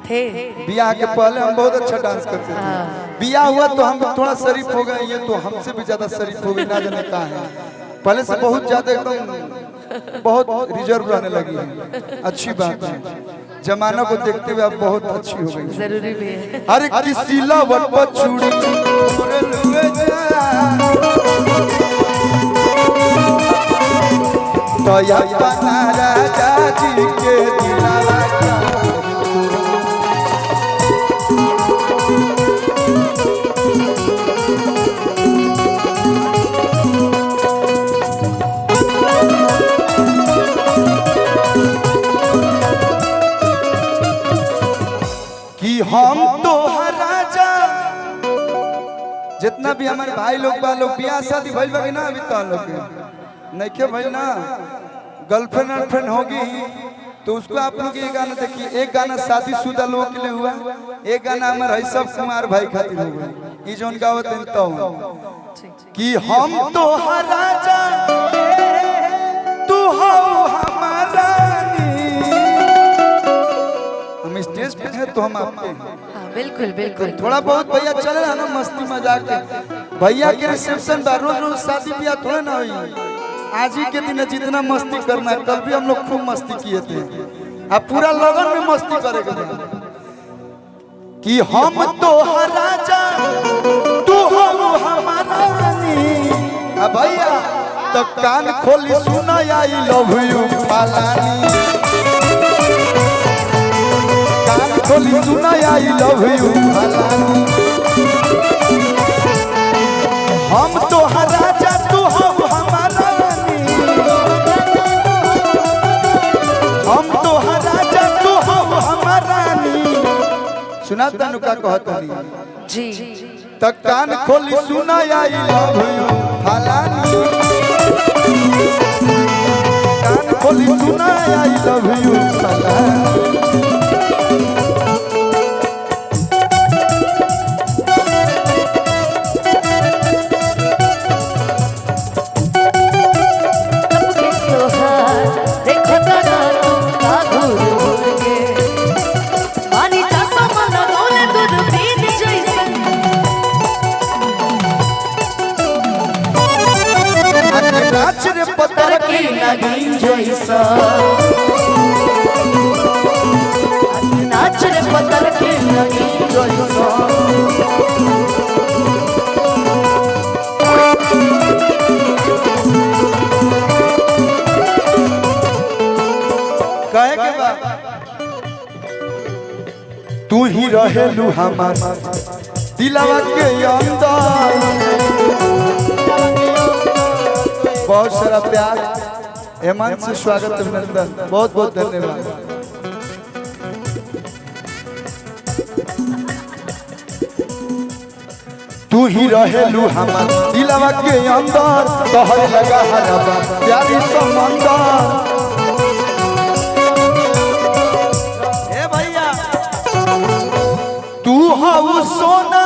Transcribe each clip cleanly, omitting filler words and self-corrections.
थे। बियाह के पहले हम बहुत अच्छा डांस करते थे। बियाह हुआ तो हम थोड़ा शरीफ हो गए, ये तो हमसे भी ज्यादा शरीफ हो गए, ना जाने कहाँ है। पहले से बहुत ज्यादा एकदम बहुत रिजर्व रहने लगी है। अच्छी बात है, जमाना को देखते हुए अब बहुत अच्छी हो गई। जरूरी भी है। अरे किसी लवट पर चूड़ी तो या बना राजा जी के दिलावा का कि हम तो राजा। जितना भी हमारे भाई लोग बा लोग बियाह शादी भइल बा ना, अभी तो लोग नहीं के भइल ना, गर्लफ्रेंड वर्लफ्रेंड होगी तो उसको आप लोग ये गाना देखिए। एक गाना शादीशुदा लोगों के लिए हुआ, एक गाना हमारे सब कुमार भाई खातिर हुआ। ये जो उनका होते हैं तो कि हम तो राजा तू हो हमारा, हम स्टेज पे हैं तो हम आपके हाँ, बिल्कुल बिल्कुल। थोड़ा बहुत भैया चले रहा ना मस्ती मजाक के। भैया के रिसेप्शन बा, रोज रोज शादी ब्याह थोड़ा ना हुई। आज ही के दिन जितना मस्ती करना है, कल भी हम लोग खूब मस्ती किए थे। अब पूरा लगन में मस्ती करेंगे कि हम तो राजा तू हो हमारा रानी। अब भैया तो कान खोली सुना आई लव यू फलानी, कान खोली सुना आई लव यू फलानी। हम तो राजा तू हो हमारा रानी, हम तो राजा तू हो हमारा रानी। सुना तनु का कहता जी तक कान खोली सुना आई लव यू फलानी, कान खोली सुना आई लव यू फलानी। नाच रे पत्थर की नगीन जैसा, नाच रे पत्थर की नगीन जैसा। कहे के बा तू ही रहेलू हमार दिलवा के अंदर। बहुत सारा प्यार, हेमंत से स्वागत अभिनंदन, बहुत बहुत धन्यवाद। तू ही रहेलू हमार दिलवा के अंदर, तोहर लगा हरबा प्यारी समंदर। ए भैया तू हो सोना,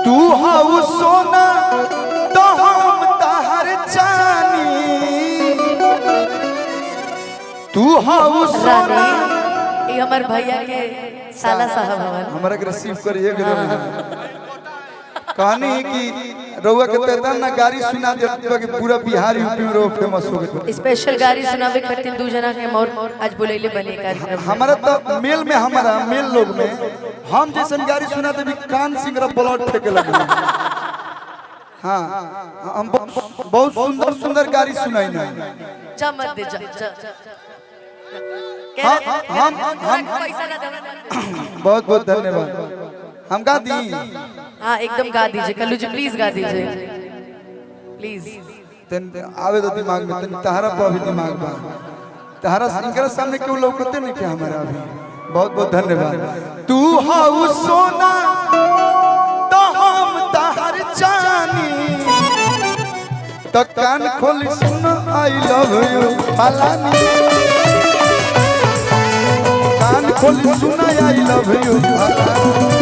तू हो सोना तो हम तहर जानी, तू हो सोना। ये हमार भैया के साला साहब हवन, हमारा के रिसीव करिए कहानी है कि रउआ के तेता ना गाड़ी सुना देता कि पूरा बिहार यूपी में रो फेमस हो गए। स्पेशल गाड़ी सुनावे खातिर दू जना के मोर आज बुलैले बने कार्यक्रम। हमारा तो मेल में, हमारा मेल लोग में हम जैसन गाड़ी सुना दे भी कान सिंगरा ब्लड फेंके लगे। हाँ हम बहुत सुंदर सुंदर गाड़ी सुनाई ना। जा मत दे जा। हम पैसा ना देना। बहुत बहुत धन्यवाद। हम गा दी। हाँ एकदम गा दीजिए कल्लू जी, प्लीज गा दीजिए प्लीज। आवे तो दिमाग में तन तहरा पर भी दिमाग बा, तहरा सिंगर सामने क्यों लौकते नहीं क्या हमारा अभी। बहुत बहुत धन्यवाद। तू हो सोना तो हम तहर जानी, तो कान खोली सुन आई लव यू फलानी, कान खोली सुन आई लव यू फलानी।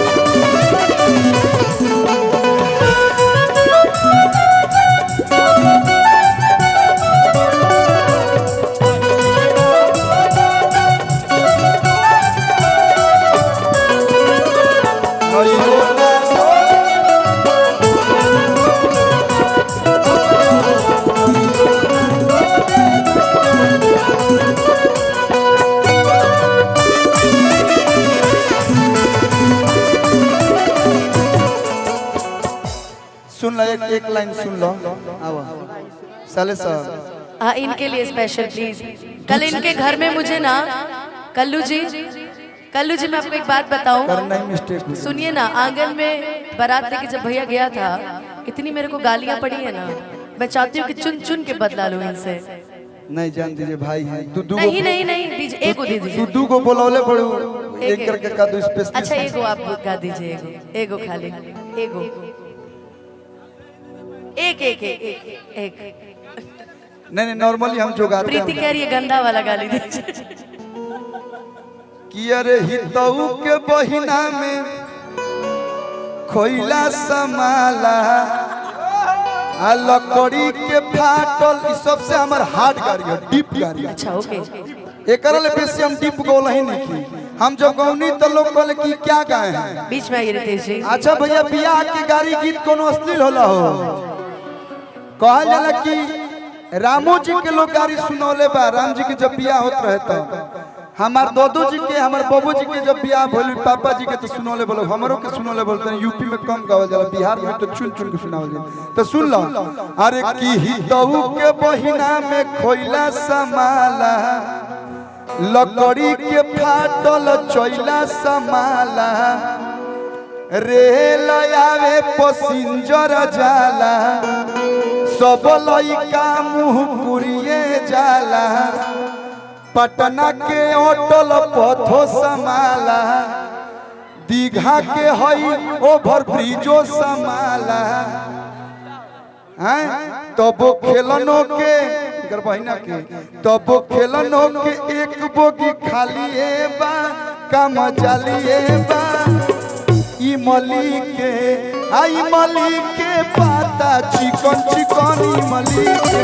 सुन लो एक लाइन सुन लो। आओ साले साहब हाँ, इनके लिए स्पेशल प्लीज। कल इनके घर में मुझे ना कल्लू जी मैं आपको एक बात बताऊं, करना ही मिस्टेक हुई। सुनिए ना, आंगन में बारात लेके जब भैया गया था, इतनी मेरे को गालियां पड़ी है ना, मैं चाहती हूँ कि चुन चुन के बदला लूं इनसे। नहीं जान दीजिए भाई हैं दुदू नहीं नहीं नहीं दीजिए, एक को दे दीजिए। दुदू को बुलाओले पड़ू एक करके का दो स्पेशल। अच्छा एगो आप गा दीजिए, एगो खाली एगो, एक एक एक एक एक। नहीं नॉर्मली हम जो गाते प्रीति कह रही है गंदा वाला गाली दीजिए। कि अरे हितऊ के बहिना में खोइला समाला आ लकड़ी के फाटल, इस सबसे हमार हार्ड गाड़ी है, डीप गाड़ी है। अच्छा ओके, एकरा ले बेसी हम डीप गोल ही नहीं की। हम जो गौनी तो लोग कहले कि क्या गाए हैं बीच में आइए रितेश जी। अच्छा भैया बियाह की गाड़ी गीत कोनो अश्लील होला हो? कहल जाला कि रामो जी के लोग गाड़ी सुनौले बा, राम जी के जब बियाह होत रहे तो हमार दादू जी के हमार बाबू जी के जब बियाह भइल, पापा जी के तो सुनौले बोलो, हमरो के सुनौले बोलते हैं। यूपी में कम गावल जाला, बिहार में तो चुन चुन के सुनावल जाला। तो सुन लो, अरे की हितऊ के बहिना में खोइला समाला लकड़ी के फाटल चोइला समाला रे लयावे पसिंजर जाला सब लइका मुँह कुरिए जाला पटना के होटल पथो समाला दीघा के हई ओवर ब्रिजो समाला हैं तब खेलनो के बहिना के तब खेलनो के एक बोगी खाली बा काम जालिए बा इमली के आई मली के पाता चिकन चिकन इमली के।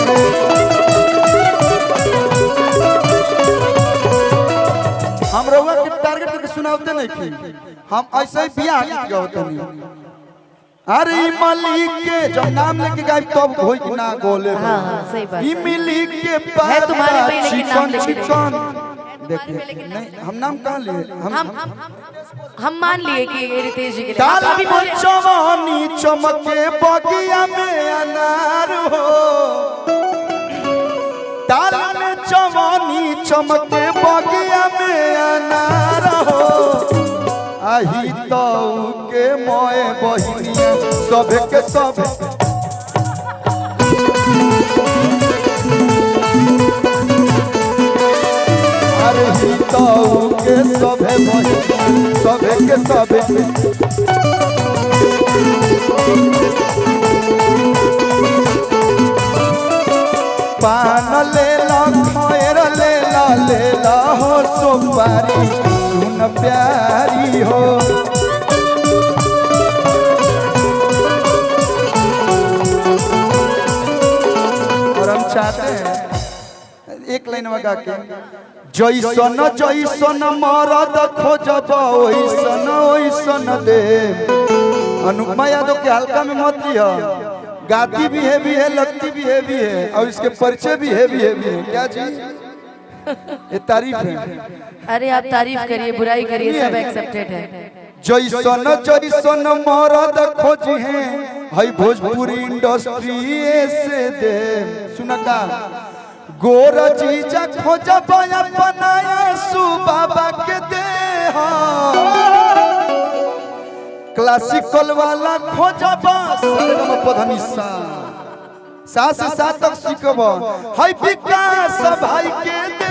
हम रउआ के टारगेट करके सुनावते नहीं की, हम ऐसे ही बियाह गीत गावते नहीं। अरे इमली के जब नाम लेके गाय तब होई कि ना गोले। हाँ, सही बात। इमली के है तुम्हारे पे लेकिन नाम चिकन लेके चिकन देखिए नहीं हम नाम कहाँ लिए हम मान लिए कि ये रितेश जी के लिए। दाल आप अभी में बोलिए। चवनी चमके बगिया में अनार हो, दाल में चवनी चमके बगिया में अनार हो आही तो के मोए बहिनिया सबे के सब अरे ही तो के सबे बहिनिया सबे के सबे पान ले ला खैर ले ला हो सुपारी सुन प्यारी हो। और हम चाहते हैं एक लाइन में गा के जैसन जैसन मरद खोजब ओइसन ओइसन दे। अनुपमा यादव के हल्का में मत लिया, गाती भी है लगती भी है और इसके परिचय भी है क्या जी ये तारीफ है। अरे आप तारीफ करिए बुराई करिए सब एक्सेप्टेड है। जैसन जैसन मरद खोजी है हई भोजपुरी इंडस्ट्री से दे सुनका गोर जीजा खोजब अपनाया सु बाबा के दे क्लासिकल वाला खोजब सरगम पधनिसा सा से सा तक सीखब हई विकास भाई के दे।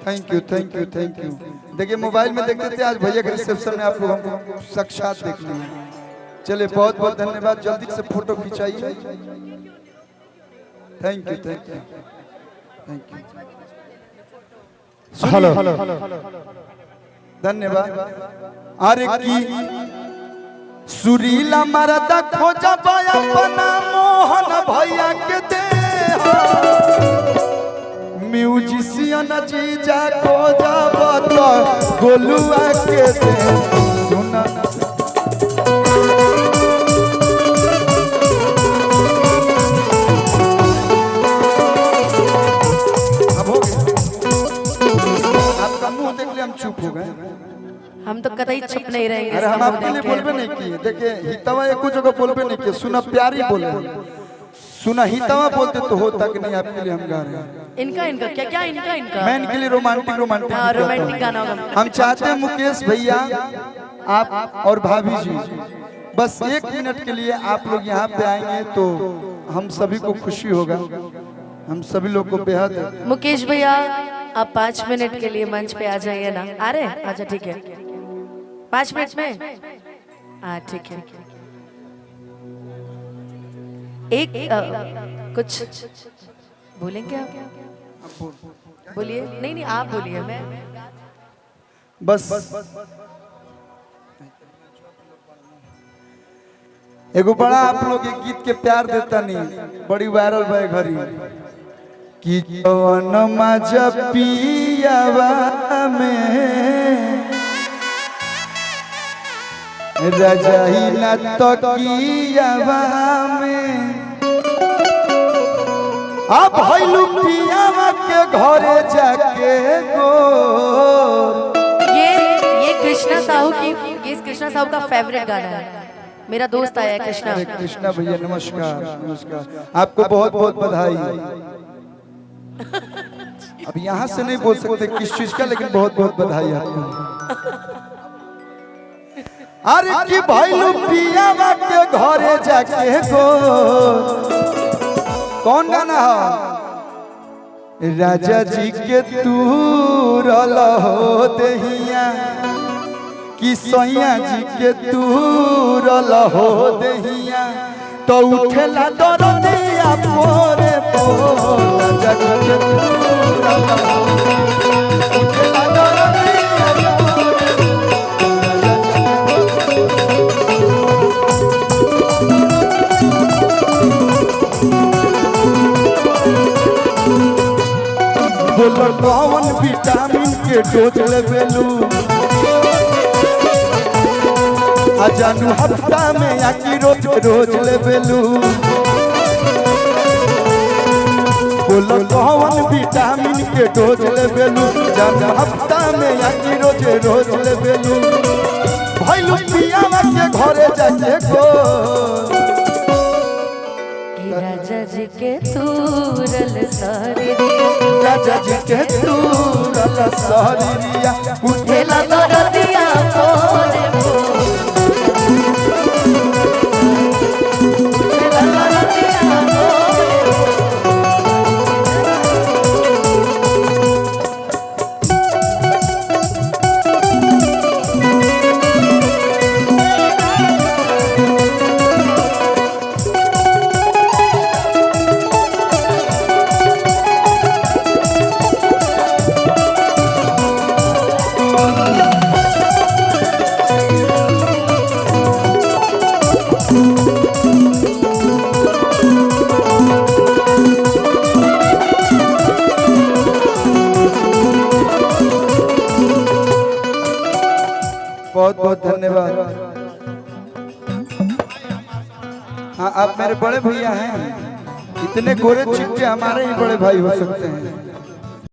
Thank you. देखिए मोबाइल में देखते थे, आज भैया के रिसेप्शन में आप लोग हमको साक्षात देख लिए। चलिए बहुत बहुत धन्यवाद, जल्दी से फोटो खिंचाइए। Thank you. हेलो धन्यवाद। अरे की सुरीला मरदा खोजब अपना मोहन भैया के दे म्यूजिशियन जीजा खोजब तो गोलुआ के दे सुना अब हो गया आपका मुंह देख ले हम चुप हो गए। हम तो कतई चुप नहीं रहेंगे अरे हम इसका मुंह आपके लिए देख बोलबे के। नहीं किए। देखिए हितवा एको जगह बोलबे नहीं किए, सुना प्यारी बोले, सुना हितवा बोलते तो होता कि नहीं। आपके लिए हम गा रहे हैं। इनका इनका क्या क्या इनका इनका मैं इनके लिए रोमांटिक रोमांटिक हाँ, गीत गाता रोमांटिक हूं। गाना होगा। हम चाहते हैं मुकेश भैया, आप और भाभी जी बस 1 मिनट के लिए आप लोग यहाँ पे आएंगे तो हम सभी को खुशी होगा, हम सभी लोग को बेहद। मुकेश भैया आप 5 मिनट के लिए मंच पे आ जाइए ना। आ रहे हैं? अच्छा ठीक है, 5 मिनट में। हाँ ठीक है। एक कुछ बोलेंगे आप? बोलिए। नहीं नहीं आप बोलिए, मैं बस एगो बड़ा आप लोग एक गीत के प्यार देता नहीं, बड़ी वायरल भय घरी कि जवन मजा पियावा में रजाई न तकियावा में। अब भइलू पियावा के घरे जाके गोर। ये कृष्णा साहू की, ये कृष्णा साहू का फेवरेट गाना है। मेरा दोस्त आया है कृष्णा। अरे कृष्णा भैया नमस्कार, नमस्कार, आपको बहुत बहुत बधाई। अब यहाँ से नहीं बोल सकते किस चीज का, लेकिन बहुत बहुत बधाई आपको। अरे कि भइलू पियावा के घरे जाके गोर। कौन गाना है? राजा जी के तू रहो दहिया कि सैया जी के तू रहो दहिया तो उठेला दरदिया पोरे पोर। राजा जी के तू रहो उठेला दरदिया बोलो कौन विटामिन के डोज लेबेलू आ जानू हफ्ता में या कि रोज रोज लेबेलू। बोलो कौन विटामिन के डोज लेबेलू जानू हफ्ता में या कि रोज रोज लेबेलू। भइलू पियावा के घरे जाके गोर। राजा जी के तूरल सारे राजा जी के तूरल सहरिया उठेला दरदिया पोरे पोर। उठेला दरदिया पोरे पोर। बहुत बहुत धन्यवाद। हाँ आप मेरे बड़े भैया हैं, इतने गोरे चिट्टे हमारे ही बड़े भाई हो सकते हैं।